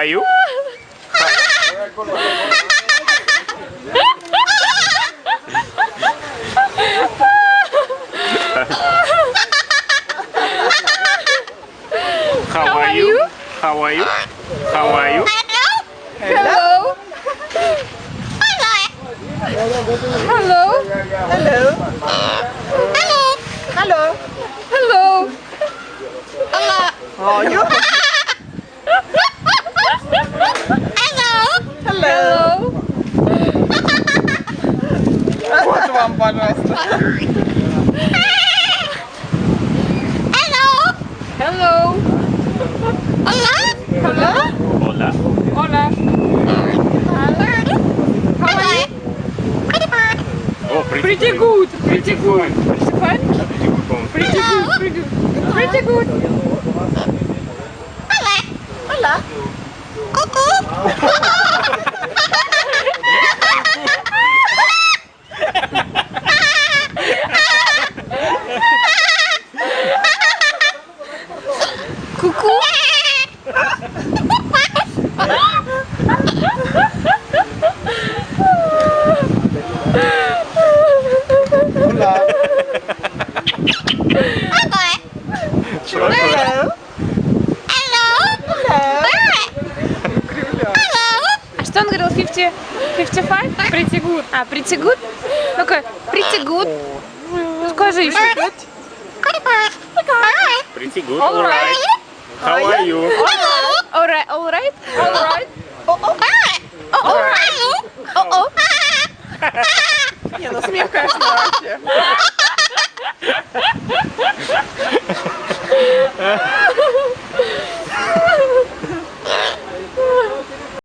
are you? How are you? How are you? How are you? Hello. Hello. Hello. Hello. Hello. How are you? Hello. Вот вам, пожалуйста. Hello. Hello. Hola. Hola. Hola. Hola. How are you? Oh, Pretty good. Pretty good. Pretty fine? Pretty good. Pretty good. Pretty good. Pretty good. Hola. Hola. Coucou. Coucou. А что он говорил? 50, 55? Pretty good. А, pretty good? Ну-ка, pretty good. Скажи еще. Pretty good. All right. How are you? All right. All right. All right. All right. Не, ну смех, конечно, вообще.